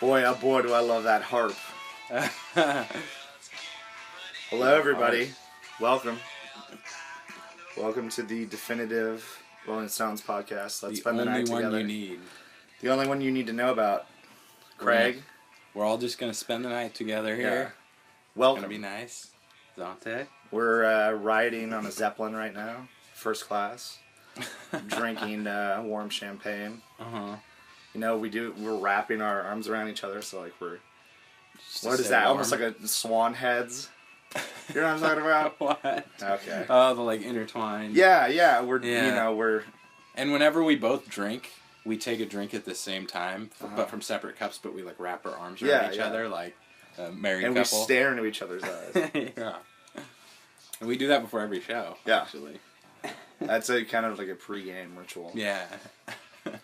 Boy, oh boy, do I love that harp. Hello, everybody. Welcome. Welcome to the definitive Rolling Stones podcast. Let's spend the night together. The only one you need. The only one you need to know about. Craig. We're all just going to spend the night together here. Yeah. Welcome. It's going to be nice. Dante. We're riding on a Zeppelin right now. First class. Drinking warm champagne. Uh-huh. You know, we're wrapping our arms around each other, so like we're... Just What is that? warm. Almost like a swan heads? You know what I'm talking about? What? Okay. Oh, the like intertwined. Yeah, we're, Yeah. you know, we're... And whenever we both drink, we take a drink at the same time, Uh-huh. but from separate cups, but we like wrap our arms around each other like a married And couple. we stare into each other's eyes. Yeah. And we do that before every show, Yeah. actually. That's a kind of like a pre-game ritual. Yeah.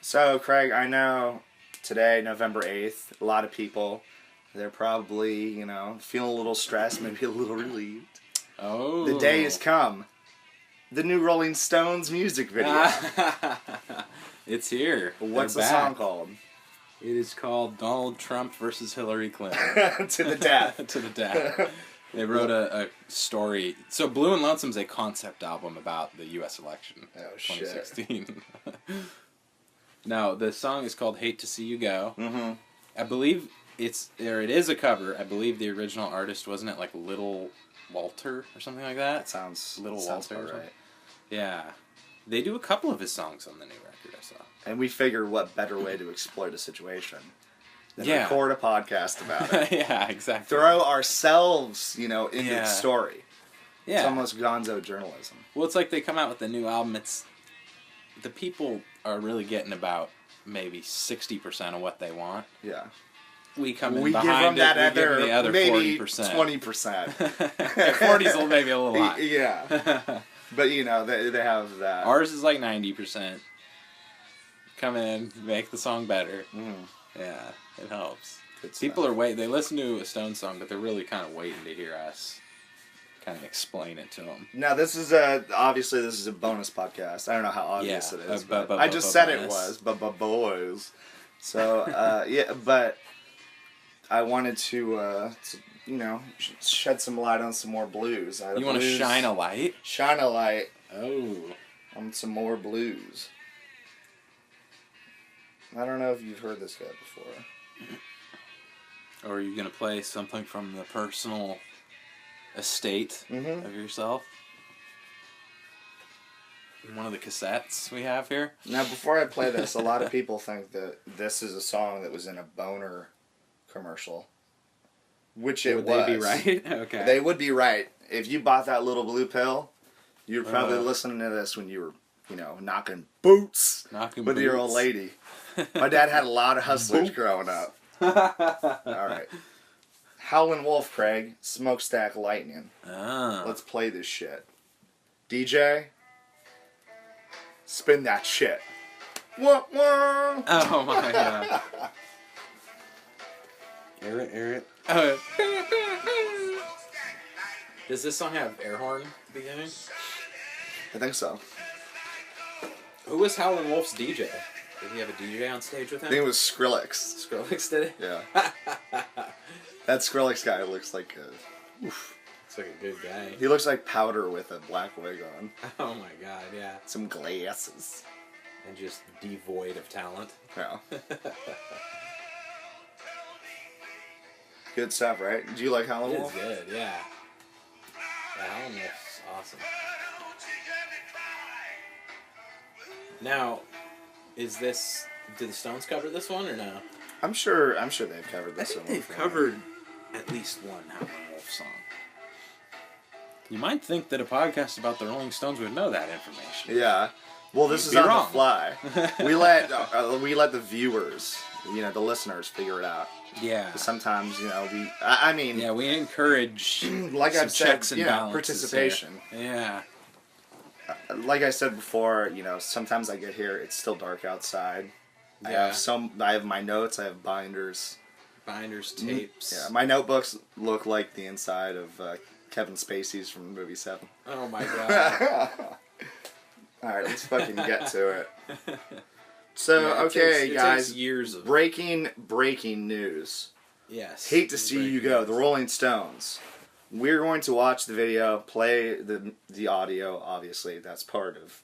So, Craig, I know today, November 8th, a lot of people, they're probably, you know, feeling a little stressed, maybe a little relieved. Oh. The day has come. The new Rolling Stones music video. It's here. What's the They're song back. called? It is called Donald Trump versus Hillary Clinton. To the death. To the death. They wrote a story. So Blue and Lonesome's a concept album about the U.S. election. Oh, shit. 2016. Now, the song is called Hate to See You Go. Mm-hmm. I believe it is a cover. I believe the original artist, wasn't it like Little Walter or something like that? That sounds... Little sounds Walter or about something. right. Yeah. They do a couple of his songs on the new record, I saw. And we figured what better way to exploit a situation than Yeah. record a podcast about it. Yeah, exactly. Throw ourselves, you know, into Yeah. the story. Yeah. It's almost gonzo journalism. Well, it's like they come out with a new album. The people are really getting about maybe 60% of what they want. Yeah. We come in We give behind them that it, we give them the other maybe 40%. 20%. 40's maybe a little high. Yeah. But, you know, they have that. Ours is like 90%. Come in, make the song better. Mm, Yeah, it helps. good stuff. People are waiting. They listen to a Stone song, but they're really kind of waiting to hear us kind of explain it to them. Now, obviously this is a bonus podcast. I don't know how obvious Yeah, it is, but I just said it bonus. was, but boys. So, yeah, but I wanted to you know, shed some light on some more blues. You want to shine a light? Shine a light Oh. on some more blues. I don't know if you've heard this guy before. Or are you going to play something from the personal estate Mm-hmm. of yourself? One of the cassettes we have here? Now, before I play this, a lot of people think that this is a song that was in a Boner commercial. Which it Would was. they be right? Okay. They would be right. If you bought that little blue pill, you were probably Oh. listening to this when you were, you know, knocking boots Knocking with your old boots. lady. My dad had a lot of hustlers growing up. All right. Howlin' Wolf, Craig. Smokestack Lightning. Ah. Let's play this shit. DJ, spin that shit. Wah, wah. Oh my god. Air it. Oh. Does this song have air horn at the beginning? I think so. Who was Howlin' Wolf's DJ? Did he have a DJ on stage with I him? think it was Skrillex. Skrillex did it? Yeah. That Skrillex guy looks like a... Oof. Looks like a good guy. He looks like Powder with a black wig on. Oh my god, yeah. Some glasses. And just devoid of talent. Yeah. Good stuff, right? Do you like Howlin' It's Wolf? good, yeah. Yeah, Howlin' Wolf's awesome. Now, did the Stones cover this one or no? I'm sure they've covered I this think one they've before. covered at least one Howlin' Wolf song. You might think that a podcast about the Rolling Stones would know that information. Yeah. Well, this You'd is be on wrong. the fly. we let the viewers, you know, the listeners figure it out. Yeah. Sometimes, you know, I mean, Yeah, we encourage like some I've said, checks and you know, balances participation. here. Yeah. Like I said before, you know, sometimes I get here, it's still dark outside. Yeah. I have my notes, I have binders. Binders, tapes. Yeah, my notebooks look like the inside of Kevin Spacey's from the movie Seven. Oh my god. Alright, let's fucking get to it. So, Yeah, okay, it guys. takes years of... Breaking news. Yes. Hate to see you go. The Rolling Stones. We're going to watch the video, play the audio. Obviously, that's part of,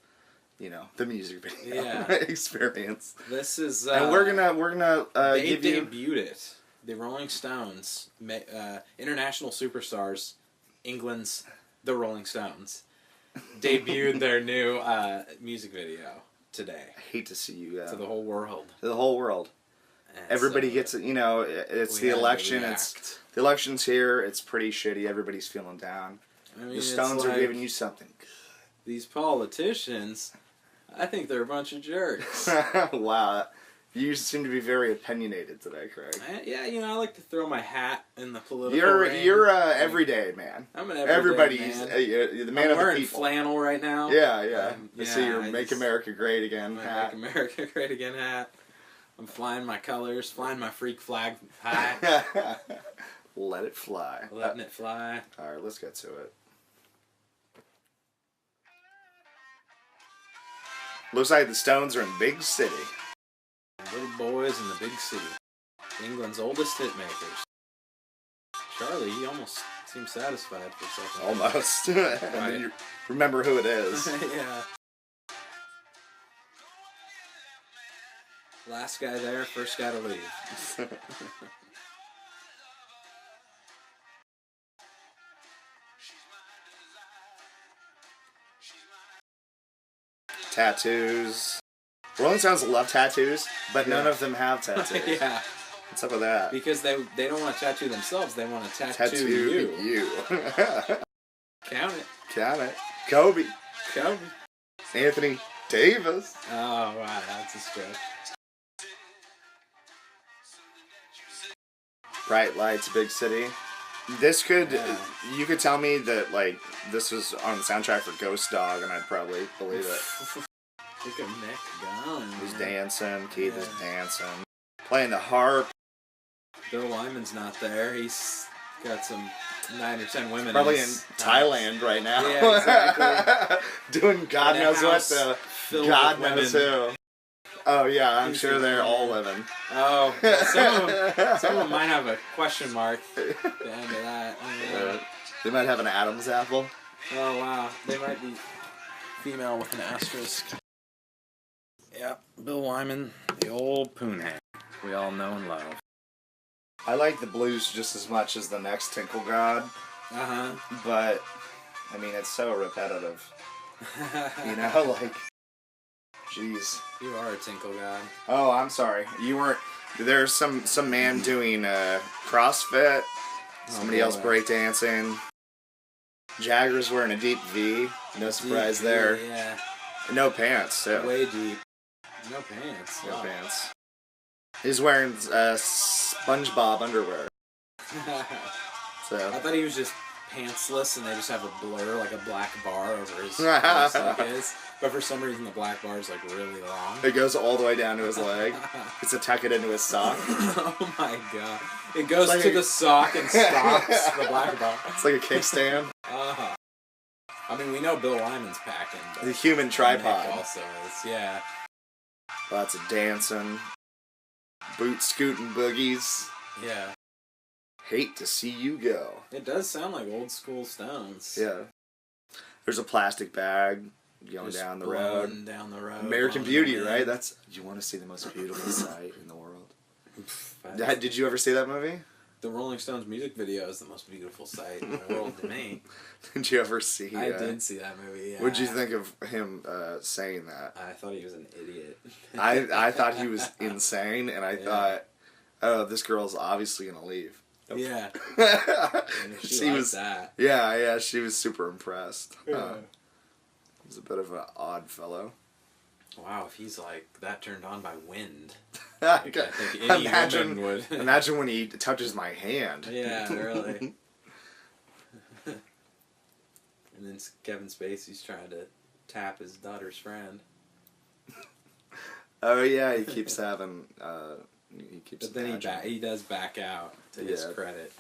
the music video experience. This is... and we're gonna they give you... debuted it. The Rolling Stones, international superstars, England's The Rolling Stones, debuted their new music video today. I hate to see you go. To the whole world. To the whole world. And Everybody so, gets it. It's the election. The election's here. It's pretty shitty. Everybody's feeling down. I mean, The Stones are giving you something. These politicians, I think they're a bunch of jerks. Wow. You seem to be very opinionated today, Craig. I like to throw my hat in the political You're a everyday man. I'm an everyday Everybody's man. You're the man I'm of the wearing people. flannel right now. Yeah. I see your Make just- America Great Again My hat. Make America Great Again hat. I'm flying my colors, flying my freak flag high. Let it fly. Letting it fly. Alright, let's get to it. Looks like the Stones are in big city. Little boys in the big city. England's oldest hit makers. Charlie, he almost seemed satisfied for a second. Almost. And then you remember who it is. Yeah. Last guy there, first guy to leave. Tattoos. Rolling Stones love tattoos, but none of them have tattoos. Yeah. What's up with that? Because they don't want to tattoo themselves, they want to tattoo you. Count it. Count it. Kobe. Kobe. Anthony Davis. Oh, wow, that's a stretch. Bright lights, big city. This could, you could tell me that, like, this was on the soundtrack for Ghost Dog, and I'd probably believe it. Look at Nick going. He's dancing, Keith is dancing. Playing the harp. Bill Wyman's not there. He's got some 9 or 10 women. Probably in Thailand right now. Yeah, exactly. Doing God knows what to God knows who. Oh yeah, I'm sure they're all living. Oh, some of them might have a question mark at the end of that. They might have an Adam's apple. Oh wow, they might be female with an asterisk. Yep, Bill Wyman, the old poonhand we all know and love. I like the blues just as much as the next Tinkle God. But I mean, it's so repetitive. Like. Jeez. You are a tinkle god. Oh, I'm sorry. You weren't. There's some man doing CrossFit. Somebody else breakdancing. Jagger's wearing a deep V. No surprise there. Yeah. No pants, too. Way deep. No pants. No pants. He's wearing SpongeBob underwear. So. I thought he was just pantsless and they just have a blur, like a black bar over his leg. But for some reason the black bar is like really long. It goes all the way down to his leg. It's to tuck it into his sock. Oh my god. It goes like to the sock and stops the black bar. It's like a kickstand. I mean, we know Bill Wyman's packing. The human tripod. Nick also is, yeah. Lots of dancing. Boot scooting boogies. Yeah. Hate to see you go. It does sound like old school Stones. Yeah. There's a plastic bag going down the road. American Beauty, right? That's. You want to see the most beautiful sight in the world. Did you ever see that movie? The Rolling Stones music video is the most beautiful sight in the world to me. Did you ever see? I did see that movie. Yeah. What did you think of him saying that? I thought he was an idiot. I thought he was insane, and I thought, oh, this girl's obviously gonna leave. Nope. Yeah. She was that. Yeah, she was super impressed. Yeah. He's a bit of an odd fellow. Wow, if he's like that turned on by wind. I think any woman would. Imagine when he touches my hand. Yeah, really. And then Kevin Spacey's trying to tap his daughter's friend. Oh yeah, he keeps having. But then he does back out to his credit.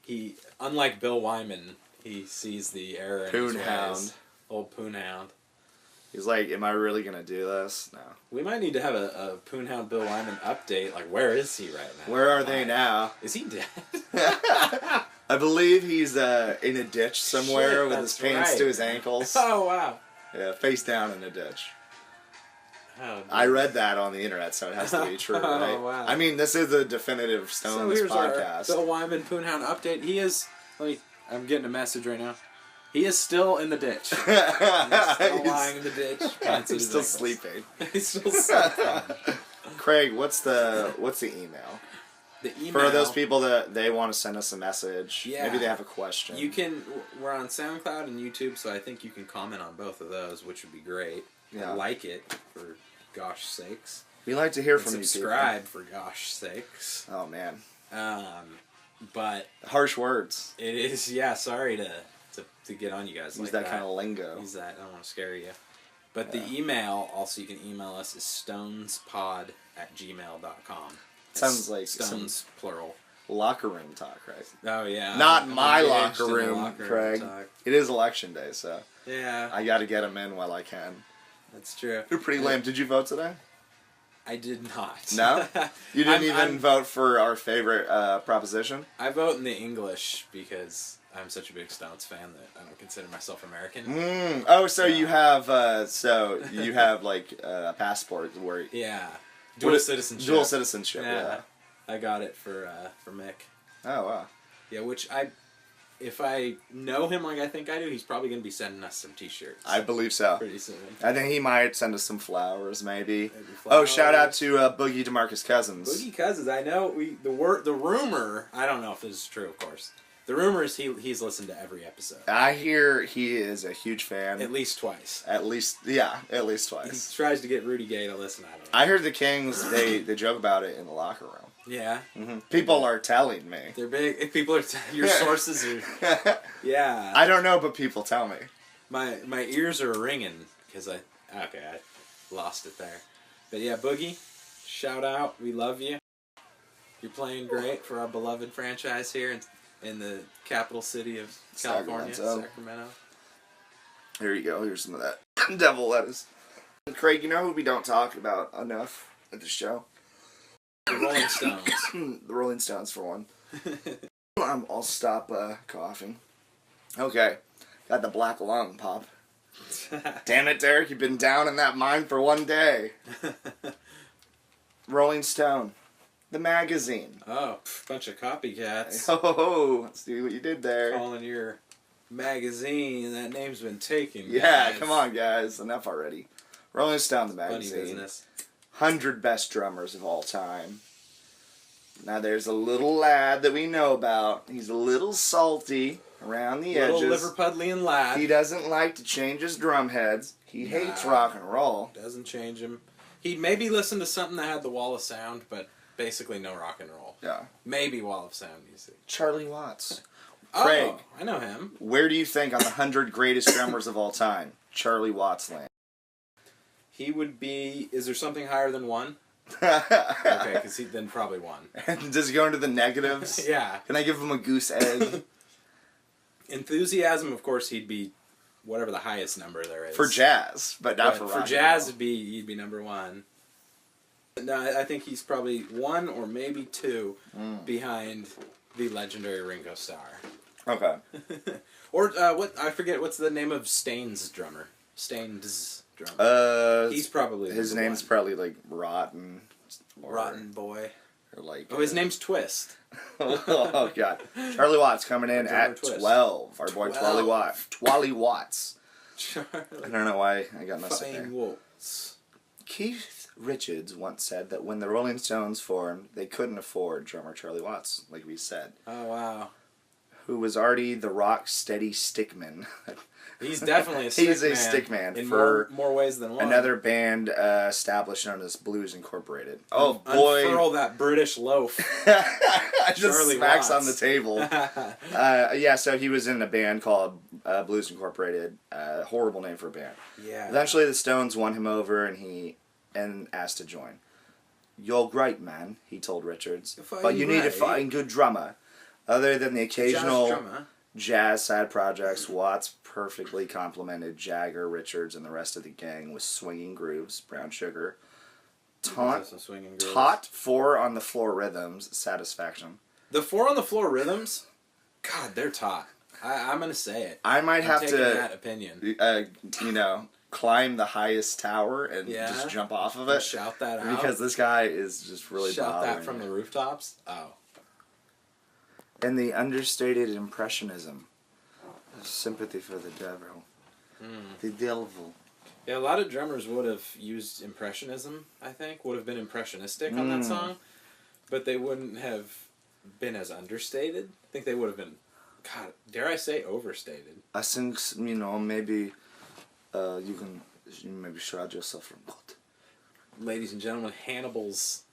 He, unlike Bill Wyman, he sees the error in his ways. Poonhound. Old Poonhound. He's like, am I really gonna do this? No. We might need to have a Poonhound Bill Wyman update. Like, where is he right now? Where are they now? Is he dead? I believe he's in a ditch somewhere with his that's pants right. to his ankles. Oh, wow. Yeah, face down in a ditch. Oh, I read that on the internet, so it has to be true, right? Oh, wow. I mean, this is a definitive Stones here's podcast. our Bill Wyman Poonhound update. He is... I'm getting a message right now. He is still in the ditch. He's still lying in the ditch. He's still sleeping. He's still sleeping. Craig, what's the email? The email... For those people that they want to send us a message, Yeah. maybe they have a question. You can... We're on SoundCloud and YouTube, so I think you can comment on both of those, which would be great. Yeah. Like it, for gosh sakes. We like to hear And from you. subscribe, for gosh sakes. Oh, man. But... Harsh words. It is, yeah, sorry to get on you guys Use like that kind of lingo. Use that, I don't want to scare you. But the email, also you can email us, is stonespod@gmail.com. Sounds like Stones, plural. Locker room talk, right? Oh, yeah. Not I'm my engaged locker in the room, locker Craig. talk. It is election day, so Yeah, I got to get them in while I can. that's true. You're pretty lame. Did you vote today? I did not. No? You didn't I'm- even vote for our favorite proposition? I vote in the English because I'm such a big Stones fan that I don't consider myself American. Oh, so you have like a passport where Yeah. What Dual is- citizenship. dual citizenship. Yeah. I got it for Mick. Oh wow. Yeah, which if I know him like I think I do, he's probably going to be sending us some T-shirts. I believe so. Pretty soon. I think he might send us some flowers, maybe. Maybe Oh, shout out flowers. to Boogie DeMarcus Cousins. Boogie Cousins. I know the rumor. I don't know if this is true, of course. The rumor is he's listened to every episode. I hear he is a huge fan. At least twice. At least twice. He tries to get Rudy Gay to listen. I don't know. I heard the Kings, they joke about it in the locker room. Yeah. People are telling me. They're big. If people are... your sources are... Yeah. I don't know, but people tell me. My ears are ringing because I lost it there. But yeah, Boogie, shout out. We love you. You're playing great for our beloved franchise here in the capital city of California, Sacramento. Here you go. Here's some of that devil lettuce. Craig, you know who we don't talk about enough at the show? The Rolling Stones. The Rolling Stones, for one. I'll stop coughing. Okay. Got the black lung, Pop. Damn it, Derek. You've been down in that mine for one day. Rolling Stone. The magazine. Oh, bunch of copycats. Oh, let's see what you did there. Calling your magazine, that name's been taken. Yeah, guys. come on, guys. Enough already. Rolling Stone, the Funny magazine. business. 100 best drummers of all time. Now there's a little lad that we know about. He's a little salty around the edges. Little Liverpudlian lad. He doesn't like to change his drum heads. He hates rock and roll. Doesn't change him. He'd maybe listen to something that had the Wall of Sound, but basically no rock and roll. Yeah. Maybe Wall of Sound music. Charlie Watts. Craig. Oh, I know him. Where do you think on the 100 greatest drummers of all time, Charlie Watts lands? He would be... Is there something higher than one? Okay, because then probably one. Does he go into the negatives? Yeah. Can I give him a goose egg? Enthusiasm, of course, he'd be whatever the highest number there is. For jazz, but not for rock. For jazz, he'd be number one. No, I think he's probably one or maybe two behind the legendary Ringo Starr. Okay. Or what? I forget what's the name of Stain's drummer. Stain's drummer. He's probably his number name's one. probably like Rotten. Rotten Boy. Or like. Oh, his name's Twist. Oh God. Charlie Watts coming in Drummer at Twist. 12. Our boy 12. Twally Watts. Twally Watts. I Charlie don't know why I got messed up Fine there. Waltz. Keith Richards once said that when the Rolling Stones formed, they couldn't afford drummer Charlie Watts, like we said, Oh wow. who was already the rock steady stickman. He's definitely a stick He's man. a stick man in for more ways than one. Another band established known as Blues Incorporated. Oh boy! Unfurl that British loaf. Just Charlie smacks Watts. on the table. Yeah, so he was in a band called Blues Incorporated. Horrible name for a band. Yeah. Eventually, the Stones won him over, and asked to join. "You're great, man," he told Richards, "but you need to find good drummer." Other than the occasional Jazz drummer. jazz side projects, Watts perfectly complemented Jagger-Richards and the rest of the gang with swinging grooves, Brown Sugar. Taut 4 on the floor rhythms, Satisfaction. The 4 on the floor rhythms, God, they're taut. I'm going to say it. I might have to that opinion. Climb the highest tower and just jump off of it. Shout that out. Because this guy is just really Shout that from me. the rooftops? Oh. And the understated impressionism. Sympathy for the devil. The devil. Yeah, a lot of drummers would have used impressionism, I think. Would have been impressionistic on that song. But they wouldn't have been as understated. I think they would have been, God, dare I say, overstated. I think, maybe you can maybe shroud yourself from God. Ladies and gentlemen, Hannibal's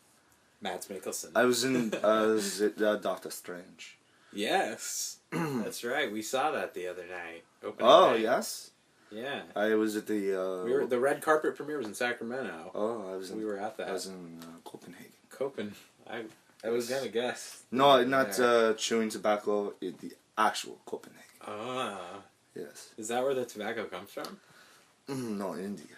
Mads Mikkelsen. I was in Doctor Strange. Yes. That's right. We saw that the other night. Night. Yes? Yeah. I was at the... the red carpet premiere was in Sacramento. Oh, we were at that. I was in Copenhagen. I was going to guess. No, not chewing tobacco in the actual Copenhagen. Ah. Yes. Is that where the tobacco comes from? No, India.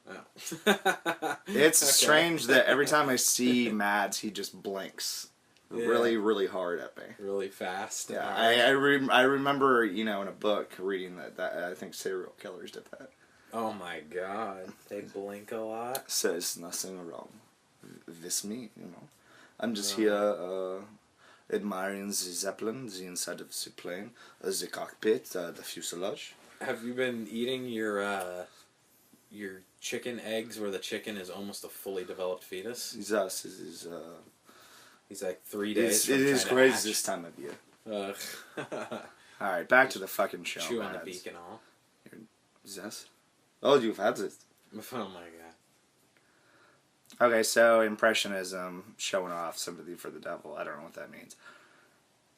Oh. It's strange that every time I see Mads, he just blinks really, really hard at me. Really fast. Yeah, I remember, in a book reading that I think serial killers did that. Oh my God. They blink a lot. Says nothing wrong with me, I'm just here admiring the Zeppelin, the inside of the plane, the cockpit, the fuselage. Have you been eating your chicken eggs where the chicken is almost a fully developed fetus? Yes, He's like 3 days. It is crazy this time of year. Alright, back to the fucking show. Chew on the beak and all. Yes? Oh, you've had it. Oh my God. Okay, so Impressionism, showing off sympathy for the devil. I don't know what that means.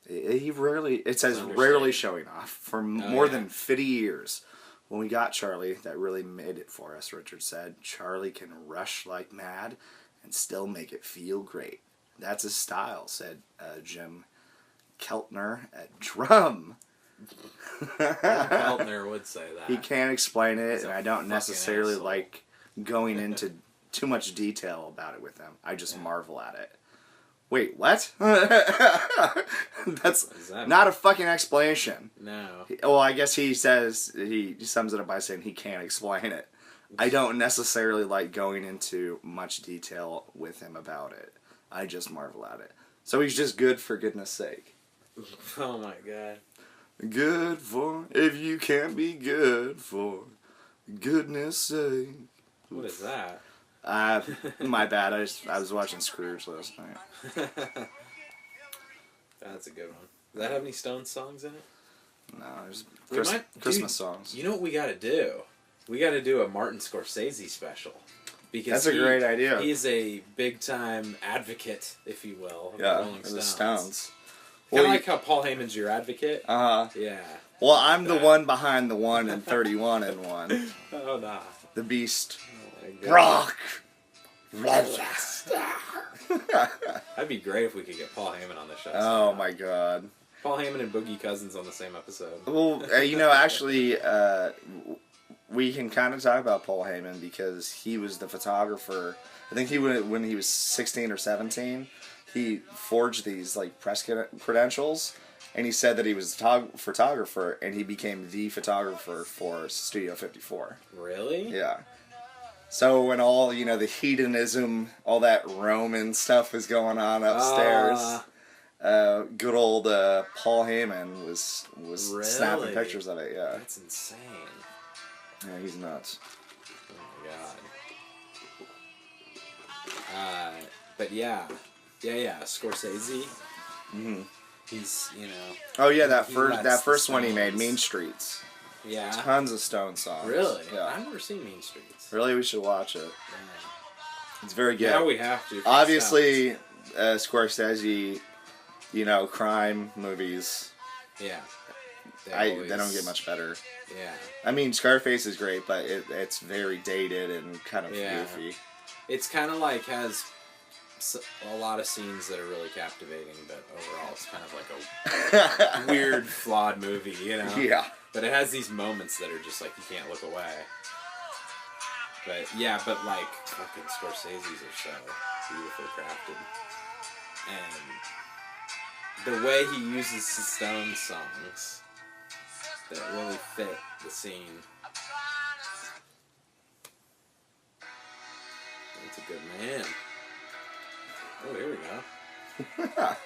It says rarely showing off for more than 50 years. When we got Charlie, that really made it for us, Richard said. Charlie can rush like mad and still make it feel great. That's his style, said Jim Keltner at drum. Keltner would say that. He can't explain it, and I don't necessarily like going into too much detail about it with him. I just marvel at it. Wait, what? That's not a fucking explanation. No. Well, I guess he sums it up by saying he can't explain it. I don't necessarily like going into much detail with him about it. I just marvel at it. So he's just good for goodness sake. Oh my God. Good for, if you can't be good for goodness sake. What is that? My bad. I was watching Scrooge last night. That's a good one. Does that have any Stones songs in it? No, there's Christmas songs. You know what we got to do? We got to do a Martin Scorsese special. Because that's a great idea. He's a big-time advocate, if you will, of the Rolling Stones. The Stones. Kind of like how Paul Heyman's your advocate. Uh-huh. Yeah. Well, I'm the one behind the 1 and 31 and 1. Oh, nah. The Beast. Oh, Rock! That'd be great if we could get Paul Heyman on the show. Oh, my God. Paul Heyman and Boogie Cousins on the same episode. Well, actually, we can kind of talk about Paul Heyman because he was the photographer. I think when he was 16 or 17, he forged these press credentials, and he said that he was a photographer, and he became the photographer for Studio 54. Really? Yeah. So when all the hedonism, all that Roman stuff was going on upstairs, good old Paul Heyman was really? snapping pictures of it. Yeah. That's insane. Yeah, he's nuts. Oh my God. But yeah, Scorsese. Mm-hmm. He's Oh yeah, that first one he made, Mean Streets. Yeah. Tons of Stone songs. Really? Yeah. I've never seen Mean Streets. Really, we should watch it. Yeah. It's very good. Yeah, we have to. Obviously, Scorsese, crime movies. Yeah. They don't get much better. Yeah. I mean, Scarface is great, but it's very dated and kind of goofy. It's kind of has a lot of scenes that are really captivating, but overall it's kind of like a weird, flawed movie, Yeah. But it has these moments that are just like you can't look away. But yeah, but like fucking Scorsese's are so beautifully crafted. And the way he uses the Stone songs that really fit the scene. That's a good man. Oh, here we go.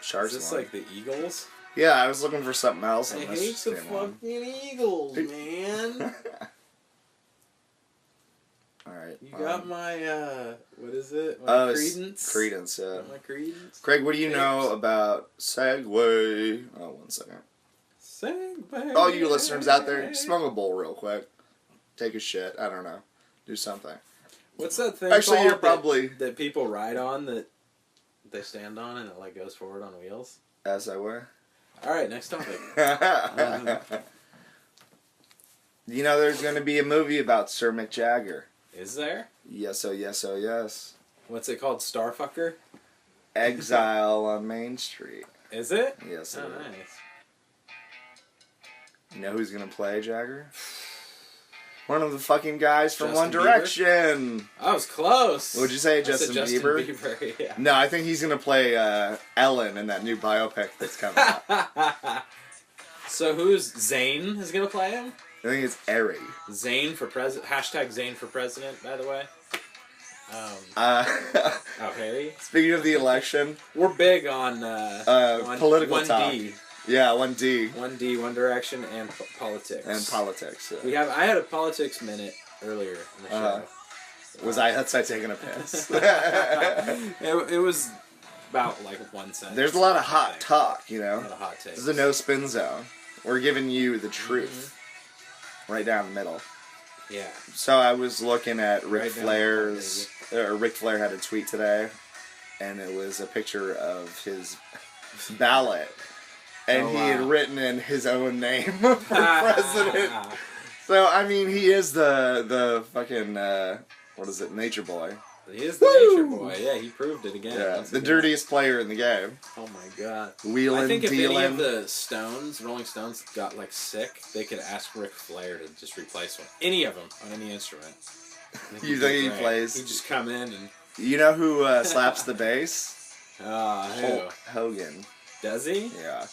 Sharks. Is this like the Eagles? Yeah, I was looking for something else. I And hate the fucking Eagles, man. Alright. You got my, what is it? My Credence? Credence, yeah. My Credence? Craig, what do you know about Segway? Oh, 1 second. Segway. All you listeners out there, smell a bowl real quick. Take a shit. I don't know. Do something. What's that thing Actually, called you're probably... that people ride on that they stand on and it like goes forward on wheels? As I were. Alright, next topic. You know there's going to be a movie about Sir Mick Jagger. Is there? Yes, oh yes, oh yes. What's it called? Starfucker? Exile on Main Street. Is it? Yes, Oh, it is. nice. You know who's going to play Jagger? One of the fucking guys from Justin One Direction. I was close. Would you say I said Justin Bieber? Bieber, yeah. No, I think he's going to play Ellen in that new biopic that's coming out. So who's Zayn is going to play him? I think it's Airy. Zayn for president. Hashtag Zayn for president, by the way. Oh, Harry? Speaking of the election. We're big on political 1D. talk. Yeah, 1D. 1D, One Direction, and politics. And politics, yeah. I had a politics minute earlier in the show. Was I outside taking a piss? It was about like 1 sentence. There's a lot of hot talk, you know? A lot of hot takes. This is a no spin zone. We're giving you the truth. Right down the middle. Yeah. So I was looking at Ric Right down Flair's... Ric Flair had a tweet today, and it was a picture of his ballot. And he had written in his own name for president. So, I mean, he is the fucking, what is it, nature boy. He is the nature boy. Yeah, he proved it again. Yeah, the dirtiest player in the game. Oh my god. Wheeling, I think if dealing. any of the Rolling Stones, got like sick, they could ask Ric Flair to just replace one. Any of them on any instrument. You think he plays? He'd just come in and... You know who slaps the bass? Who? Hulk Hogan. Does he? Yeah.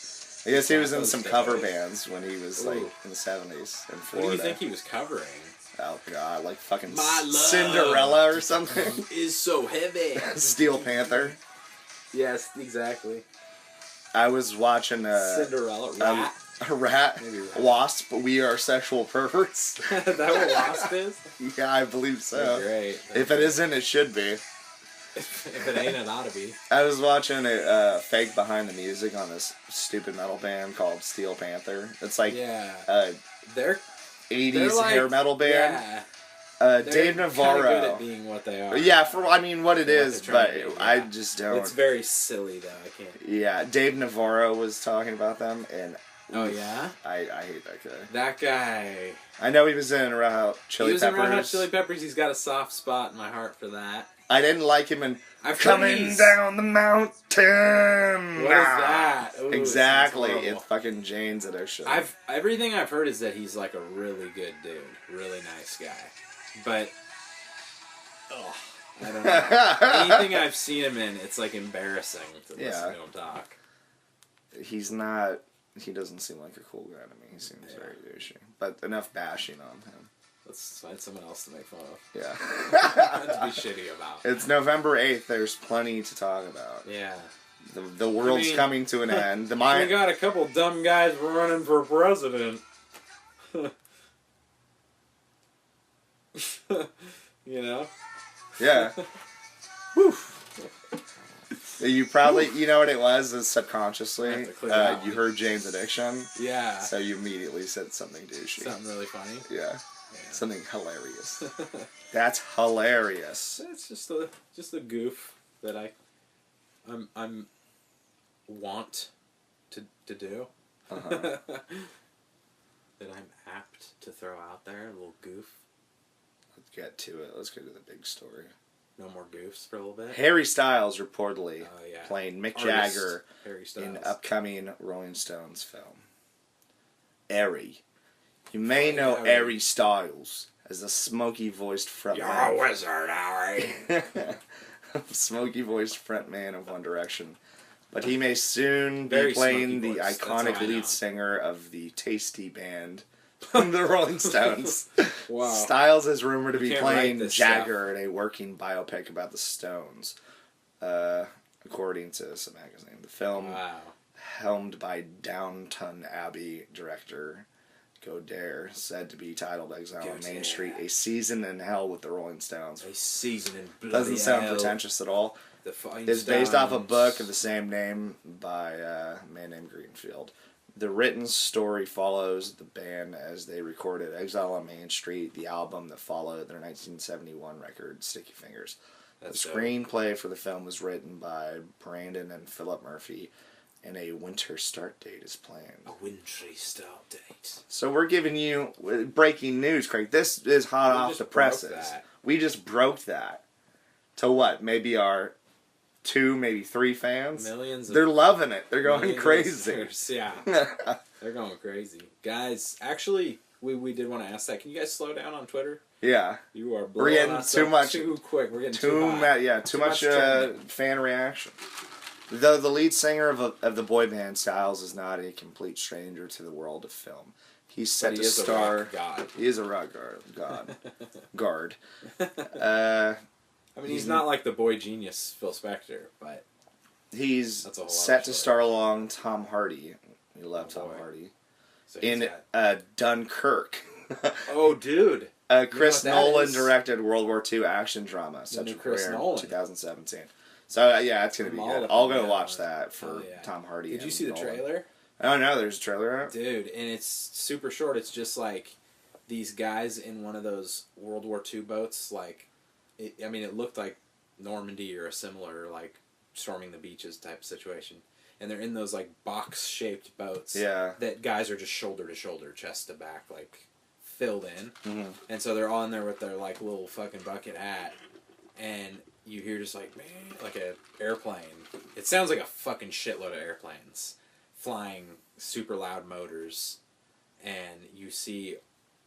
I guess he was in some cover bands when he was like in the 70s in Florida. What do you think he was covering? Oh god, like fucking My love Cinderella or something. is so heavy. Steel Panther. Yes, exactly. I was watching Cinderella. Rat. a rat. Maybe rat. Wasp. We are sexual perverts. That what Wasp is? Yeah, I believe so. Great. If it isn't, it should be. If it ain't, it ought to be. I was watching a fake behind the music on this stupid metal band called Steel Panther. It's like they're 80s like, hair metal band. Yeah. Dave Navarro. They're good at being what they are. Yeah, what it is, but do, I just don't. It's very silly, though. I can't. Yeah, Dave Navarro was talking about them, and oh yeah, I hate that guy. That guy. I know he was in Red Hot Chili Peppers. He was in Red Hot Chili Peppers. He's got a soft spot in my heart for that. I didn't like him in I've Coming Down the Mountain. What is that? Ooh, exactly, it's fucking Jane's Addiction. Everything I've heard is that he's like a really good dude, really nice guy, but I don't know. Anything I've seen him in, it's like embarrassing to listen to him talk. He's not. He doesn't seem like a cool guy to me. He seems very douchey. But enough bashing on him. Let's find someone else to make fun of. Yeah. To be shitty about. It's November 8th. There's plenty to talk about. Yeah. The world's coming to an end. We got a couple dumb guys running for president. You know? Yeah. Whew. You probably, you know what it was, is subconsciously, you heard Jane's Addiction. Yeah. So you immediately said something douchey. Something really funny. Yeah. Something hilarious. That's hilarious. It's just a goof that I'm want to do. Uh-huh. That I'm apt to throw out there, a little goof. Let's get to it. Let's go to the big story. No more goofs for a little bit. Harry Styles reportedly playing Mick Artist Jagger Harry Styles. in upcoming Rolling Stones film. Harry. You may know Harry Styles as the smoky-voiced frontman. You're a wizard, Harry. Smoky-voiced frontman of One Direction. But he may soon be Very playing the smoky voice. iconic lead singer of the Tasty band, the Rolling Stones. Wow. Styles is rumored to be can't playing write this Jagger in a working biopic about the Stones, according to some magazine. The film, helmed by Downton Abbey director Godard, said to be titled Exile on Main Street, A Season in Hell with the Rolling Stones. A season in bloody Doesn't sound hell. pretentious at all. The Fine It's based off a Stones. book of the same name by a man named Greenfield. The written story follows the band as they recorded Exile on Main Street, the album that followed their 1971 record, Sticky Fingers. That's the screenplay for the film was written by Brandon and Philip Murphy, and a winter start date is planned. A wintry start date. So we're giving you breaking news, Craig. This is hot off the presses. We just broke that. To what? Maybe our 2, maybe 3 fans? Millions. They're loving it. They're going crazy. Yeah. They're going crazy. Guys, actually, we did want to ask that. Can you guys slow down on Twitter? Yeah. You are We're getting us too up much. too quick. We're getting too hot. Too much fan reaction. Though the lead singer of the boy band Styles is not a complete stranger to the world of film. He's set to star. A rock god. He is a rock guard. I mean, he's not like the boy genius Phil Spector, but he's set to star along Tom Hardy. We love Tom Hardy. So in Dunkirk. Oh, dude. Chris Nolan directed World War II action drama set to premiere in 2017. So yeah, it's gonna be good. I'll go watch that for Tom Hardy. Did you see the trailer? Oh no, there's a trailer out. Dude, and it's super short. It's just like these guys in one of those World War II boats. Like, it looked like Normandy or a similar like storming the beaches type situation. And they're in those like box shaped boats. Yeah. That guys are just shoulder to shoulder, chest to back, like filled in. Mm-hmm. And so they're all in there with their like little fucking bucket hat, and you hear just like, man, like a airplane. It sounds like a fucking shitload of airplanes flying super loud motors, and you see,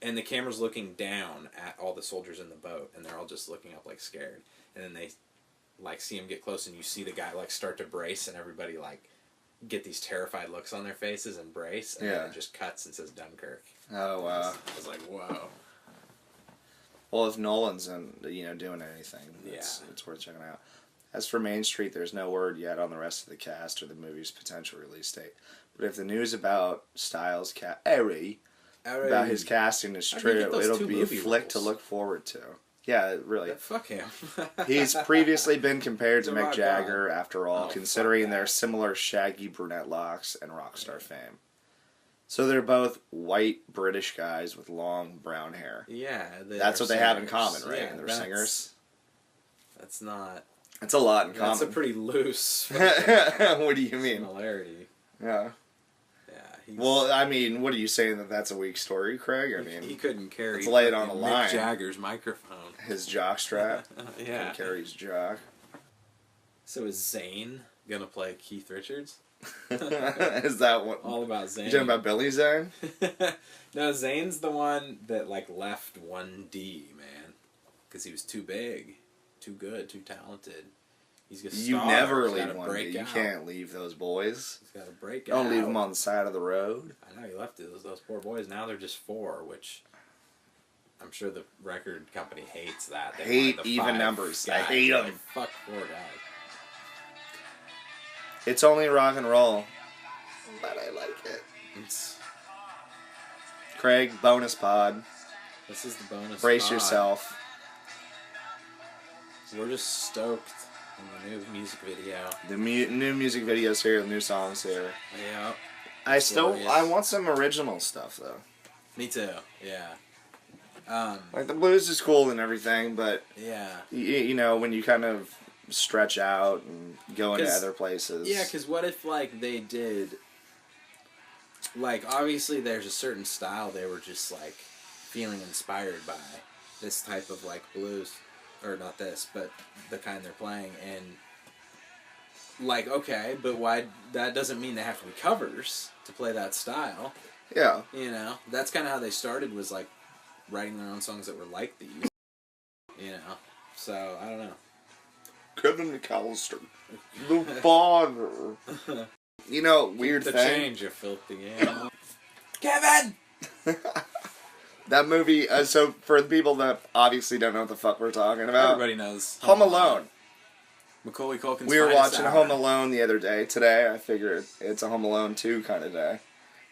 and the camera's looking down at all the soldiers in the boat, and they're all just looking up like scared, and then they like see him get close, and you see the guy like start to brace, and everybody like get these terrified looks on their faces and brace, and then it just cuts and says Dunkirk. Oh wow! I was like, whoa. Well, if Nolan's doing anything, it's worth checking out. As for Main Street, there's no word yet on the rest of the cast or the movie's potential release date. But if the news about Styles' about his casting is true, it'll be a flick to look forward to. Yeah, really. Fuck him. He's previously been compared to Mick Jagger, after all, considering their similar shaggy brunette locks and rock star fame. So they're both white British guys with long brown hair. Yeah. That's what they have in common, right? Yeah, they're singers. That's not... That's a lot in common. That's a pretty loose... What do you mean? Similarity. Yeah. Well, I mean, what are you saying, that's a weak story, Craig? I mean, he couldn't carry... Let's lay it on the line. Mick Jagger's microphone. His jock strap. Yeah. Couldn't carry his jock. So is Zayn gonna play Keith Richards? Is that what? All about Zayn. You talking about Billy Zane? No, Zayn's the one that like left 1D, man, because he was too big, too good, too talented. He's gonna. You never leave 1D. You can't leave those boys. He's got to break out. Don't leave them on the side of the road. I know, he left those poor boys. Now they're just 4, which I'm sure the record company hates that. They hate even numbers. I hate them. Fuck 4 guys. It's only rock and roll, but I like it. Craig, bonus pod. This is the bonus Brace pod. yourself. We're just stoked on the new music video. The new music videos here, the new songs here. Yeah. I want some original stuff though. Me too. Yeah. Like the blues is cool and everything, but yeah, you know, when you kind of stretch out and go into other places. Yeah, because what if like they did, like obviously there's a certain style they were just like feeling inspired by, this type of like blues. or not this, but the kind they're playing, and like, okay, but why? That doesn't mean they have to be covers to play that style. Yeah. You know, that's kind of how they started, was like writing their own songs that were like these. You know, so I don't know. Kevin McAllister, the father. You know, weird the thing. Change, you filthy animal. Kevin. That movie. So for the people that obviously don't know what the fuck we're talking about, Everybody knows Home Alone. Macaulay Culkin's We were finest watching hour. Home Alone the other day. Today, I figured it's a Home Alone 2 kind of day.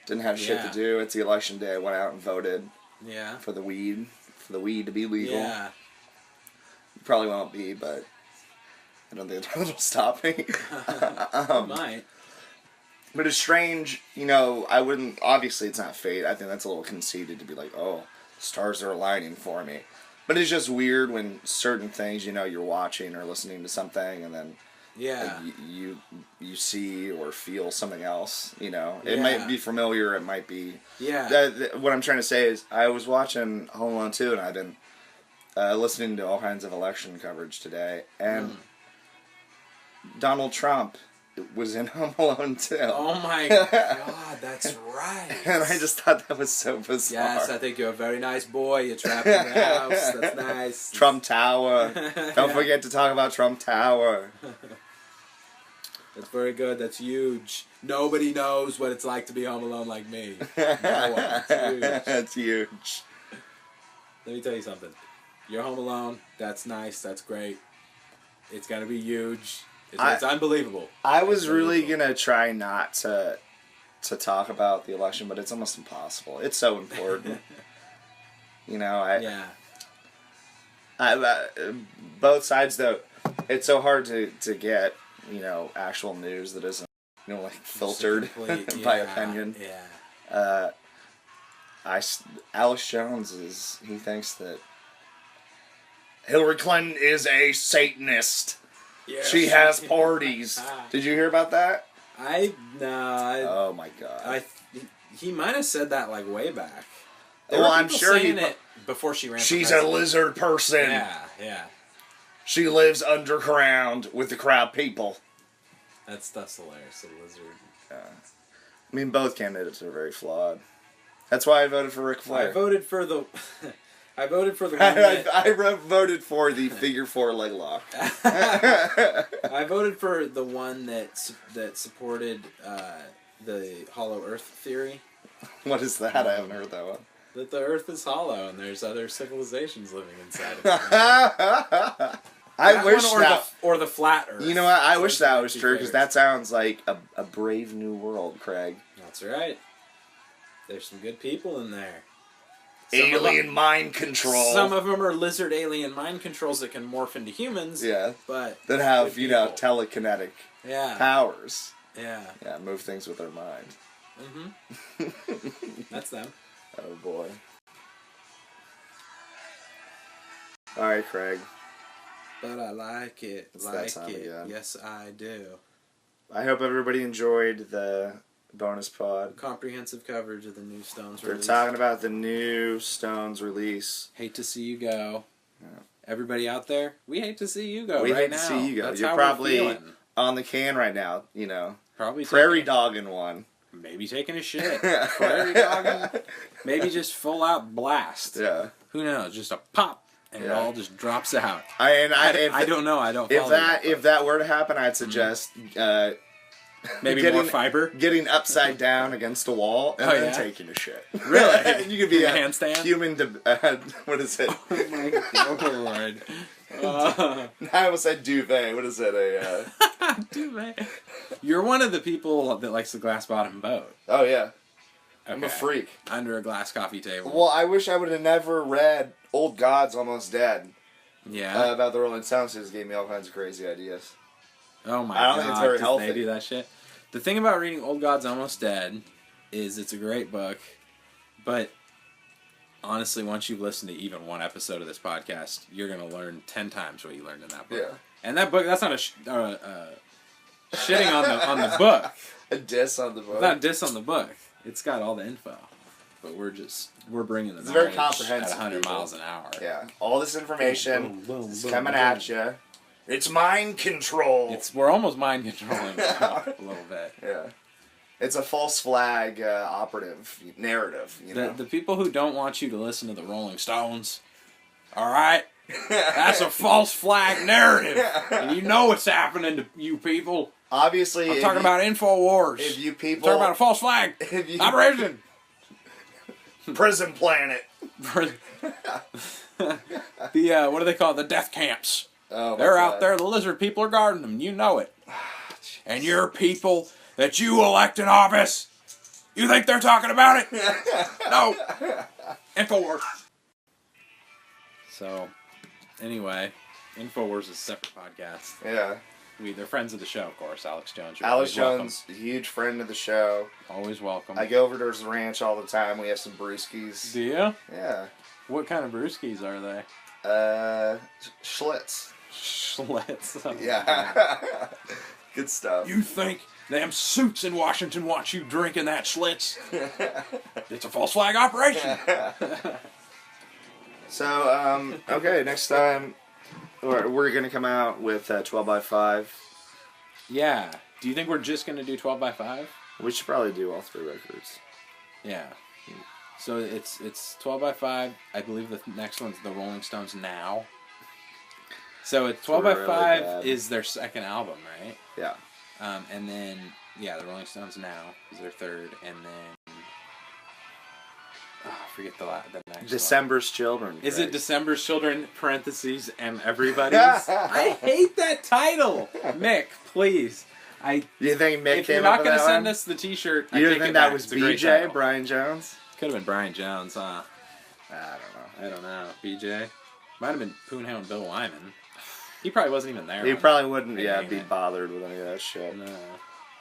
Didn't have shit to do. It's the election day. I went out and voted. Yeah. For the weed to be legal. Yeah. Probably won't be, but I don't think it'll stop me. It might. But it's strange, you know, I wouldn't, obviously it's not fate. I think that's a little conceited to be like, oh, stars are aligning for me. But it's just weird when certain things, you know, you're watching or listening to something and then like, you see or feel something else, you know. It might be familiar, it might be... Yeah. What I'm trying to say is, I was watching Home Alone 2 and I've been listening to all kinds of election coverage today, and Donald Trump was in Home Alone 2. Oh my god, that's right. And I just thought that was so bizarre. Yes, I think you're a very nice boy. You're trapped in the house. That's nice. Trump Tower. Don't forget to talk about Trump Tower. That's very good. That's huge. Nobody knows what it's like to be home alone like me. No one. It's huge. That's huge. Let me tell you something. You're home alone. That's nice. That's great. It's gonna be huge. It's unbelievable. I was really gonna try not to talk about the election, but it's almost impossible. It's so important. You know, both sides though. It's so hard to get, you know, actual news that isn't, you know, like filtered by opinion. Yeah. Alex Jones he thinks that Hillary Clinton is a Satanist. Yeah. She has parties. Did you hear about that? Oh my god. He might have said that like way back. Well, I'm sure it before she ran. She's a lizard person. Yeah. She lives underground with the crowd people. That's hilarious. The lizard. I mean, both candidates are very flawed. That's why I voted for Ric Flair. I voted for the. I voted for the one I voted for the figure 4 leg lock. I voted for the one that supported the hollow Earth theory. What is that? I haven't heard that one. That the Earth is hollow and there's other civilizations living inside of it. I wish or the flat Earth. You know what? I wish that was true, because that sounds like a brave new world, Craig. That's right. There's some good people in there. Alien mind control. Some of them are lizard alien mind controls that can morph into humans. Yeah. But that have, you know, telekinetic powers. Yeah. Yeah, move things with their mind. Mm-hmm. That's them. Oh boy. Alright, Craig. But I like it. It's that time again. Yes, I do. I hope everybody enjoyed the bonus pod. Comprehensive coverage of the new Stones They're release. talking about the new Stones release. Hate to see you go. Yeah. Everybody out there, we hate to see you go. We right hate now. to see you go. That's You're how probably we're feeling. on the can right now, you know. Probably prairie dogging one. Maybe taking a shit. Prairie dogging. Maybe just full out blast. Yeah. Who knows? Just a pop. And it all just drops out. I don't know. I don't. If that were to happen, I'd suggest maybe more fiber, getting upside down against a wall, and then taking a shit. Really? You could be a handstand. Human. What is it? Oh my god! I almost said duvet. What is it? Duvet. You're one of the people that likes the glass bottom boat. Oh yeah. Okay. I'm a freak. Under a glass coffee table. Well, I wish I would have never read Old Gods Almost Dead. Yeah. About the Rolling Stones. It gave me all kinds of crazy ideas. Oh my god. I don't think it's very healthy. They do that shit. The thing about reading Old Gods Almost Dead is it's a great book, but honestly, once you've listened to even one episode of this podcast, you're going to learn 10 times what you learned in that book. Yeah. And that book, that's not shitting on the book. A diss on the book. It's not a diss on the book. It's got all the info. but we're bringing the It's very knowledge comprehensive, at 100 people. miles an hour. Yeah, all this information Boom, boom, is boom, coming boom. at you. It's mind control. We're almost mind controlling now, a little bit. Yeah. It's a false flag operative narrative, you know? The people who don't want you to listen to the Rolling Stones, all right? That's a false flag narrative. And you know what's happening to you people. Obviously, I'm talking about InfoWars. If you people... I'm talking about a false flag operation. Prison planet. What do they call it? The death camps. Oh, They're out there. The lizard people are guarding them. You know it. And your people that you elect in office, you think they're talking about it? No. InfoWars. So, anyway, InfoWars is a separate podcast. Yeah. They're friends of the show, of course. Alex Jones. Alex Jones, a huge friend of the show. Always welcome. I go over to his ranch all the time. We have some brewskis. Do you? Yeah. What kind of brewskis are they? Schlitz. Schlitz. Oh, yeah. Good stuff. You think them suits in Washington want you drinking that Schlitz? It's a false flag operation. So, okay, next time we're going to come out with 12x5. Yeah. Do you think we're just going to do 12x5? We should probably do all 3 records. Yeah. So it's 12x5. I believe the next one's the Rolling Stones Now. So it's 12x5 is their second album, right? Yeah. And then, the Rolling Stones Now is their third, and then I forget the next December's Children. Is it December's Children, parentheses, and Everybody's? I hate that title. Mick, please. You think Mick if came you're not up with going to that send one? us the T-shirt, You I think take it that back. was It's a great BJ, title. Brian Jones? Could have been Brian Jones, huh? I don't know. BJ? Might have been Poonhound Bill Wyman. He probably wasn't even there. He probably wouldn't be it. bothered with any of that shit. No.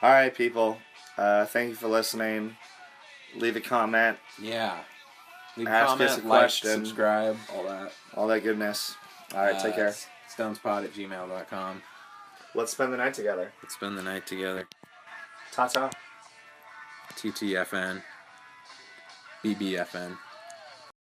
Alright, people. Thank you for listening. Leave a comment. Yeah. Leave a Ask comment, us a like, question. subscribe, all that. All that goodness. Alright, take care. stonespod@gmail.com. Let's spend the night together. Let's spend the night together. Ta-ta. TTFN. BBFN.